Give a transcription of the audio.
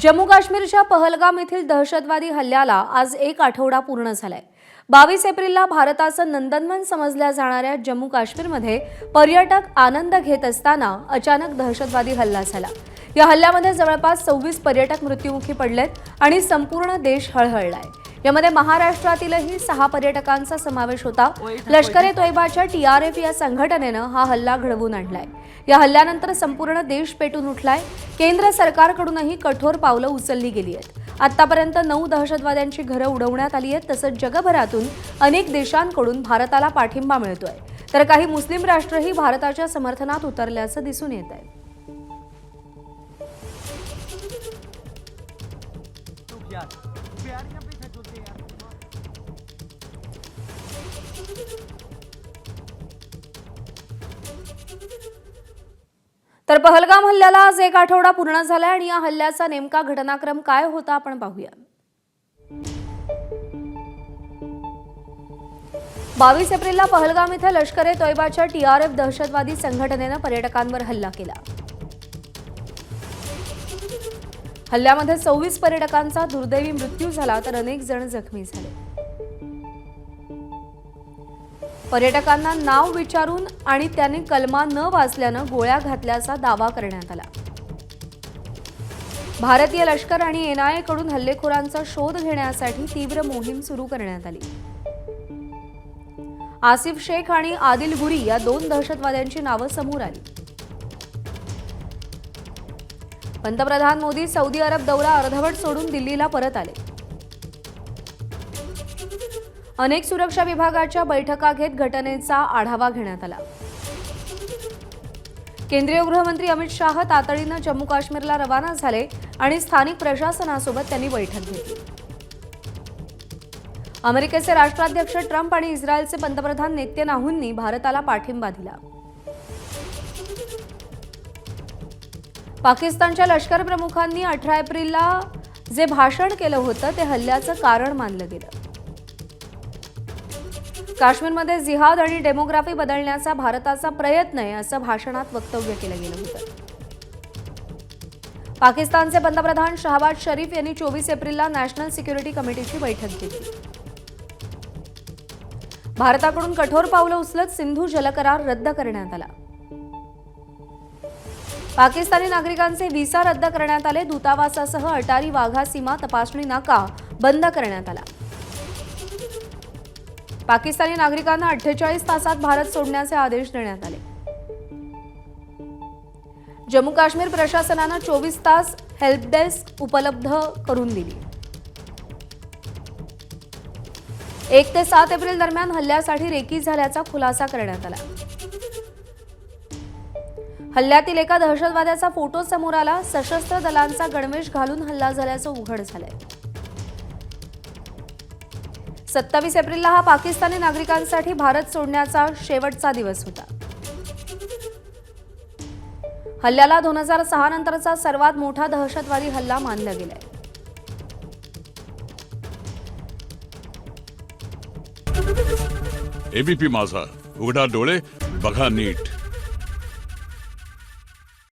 जम्मू काश्मीरच्या पहलगाम येथील दहशतवादी हल्ल्याला आज एक आठवडा पूर्ण झालाय। 22 एप्रिलला भारताचं नंदनवन समजल्या जाणाऱ्या जम्मू काश्मीरमध्ये पर्यटक आनंद घेत असताना अचानक दहशतवादी हल्ला झाला। या हल्ल्यामध्ये जवळपास 26 पर्यटक मृत्युमुखी पडलेत आणि संपूर्ण देश हळहळलाय। यामध्ये महाराष्ट्रातीलही 6 पर्यटकांचा समावेश होता। लष्कर-ए-तोयबाच्या TRF या संघटनेनं हा हल्ला घडवून आणलाय। या हल्ल्यानंतर संपूर्ण देश पेटून उठलाय। केंद्र सरकारकडूनही कठोर पावलं उचलली गेली आहेत। आतापर्यंत 9 दहशतवाद्यांची घरं उडवण्यात आली आहेत। तसंच जगभरातून अनेक देशांकडून भारताला पाठिंबा मिळतोय, तर काही मुस्लिम राष्ट्रही भारताच्या समर्थनात उतरल्याचं दिसून येत आहे। तर पहलगाम हल्ल्याला आज एक आठवडा पूर्ण झालाय आणि या हल्ल्याचा नेमका घटनाक्रम काय होता आपण पाहूया। 22 एप्रिलला पहलगाम इथे लष्कर-ए-तोयबाच्या TRF दहशतवादी संघटनेनं पर्यटकांवर हल्ला केला। हल्ल्यामध्ये 26 पर्यटकांचा दुर्दैवी मृत्यू झाला, तर अनेक जण जखमी झाले। पर्यटकांना नाव विचारून आणि त्यांनी कलमा न वाचल्यानं गोळ्या घातल्याचा दावा करण्यात आला। भारतीय लष्कर आणि NIA कडून हल्लेखोरांचा शोध घेण्यासाठी तीव्र मोहीम सुरू करण्यात आली। आसिफ शेख आणि आदिल गुरी या 2 दहशतवाद्यांची नावं समोर आली। पंतप्रधान मोदी सौदी अरब दौरा अर्धवट सोडून दिल्लीला परत आले। अनेक सुरक्षा विभागाच्या बैठका घेत घटनेचा आढावा घेण्यात आला। केंद्रीय गृहमंत्री अमित शाह तातडीनं जम्मू काश्मीरला रवाना झाले आणि स्थानिक प्रशासनासोबत त्यांनी बैठक घेतली। अमेरिकेचे राष्ट्राध्यक्ष ट्रम्प आणि इस्रायलचे पंतप्रधान नेतन्याहूंनी भारताला पाठिंबा दिला। पाकिस्तानच्या लष्कर प्रमुखांनी 18 एप्रिलला जे भाषण केलं होतं ते हल्ल्याचं कारण मानलं गेलं। काश्मीरमध्ये जिहाद आणि डेमोग्राफी बदलण्याचा भारताचा प्रयत्न आहे असं भाषणात वक्तव्य केलं गेलं होतं। पाकिस्तानचे पंतप्रधान शहबाज शरीफ यांनी 24 एप्रिलला नॅशनल सिक्युरिटी कमिटीची बैठक घेतली। भारताकडून कठोर पावलं उचलत सिंधू जलकरार रद्द करण्यात आला। पाकिस्तानी नागरिकांचे व्हिसा रद्द करण्यात आले। दूतावासासह अटारी वाघा सीमा तपासणी नाका बंद करण्यात आला। पाकिस्तानी नागरिकांना 48 तासात भारत सोडण्याचे आदेश देण्यात आले। जम्मू काश्मीर प्रशासनानं 24 तास हेल्प डेस्क उपलब्ध करून दिली। 1 ते 7 एप्रिल दरम्यान हल्ल्यासाठी रेकी झाल्याचा खुलासा करण्यात आला। हल्ल्यातील एका दहशतवाद्याचा फोटो समोर आला। सशस्त्र दलांचा गणवेश घालून हल्ला झाल्याचं उघड झालंय। 27 एप्रिलला हा पाकिस्तानी नागरिकांसाठी भारत सोडण्याचा शेवटचा दिवस होता। हल्ल्याला 2006 नंतरचा सर्वात मोठा दहशतवादी हल्ला मानला गेलाय। ABP माझा, उघडा डोळे बघा नीट।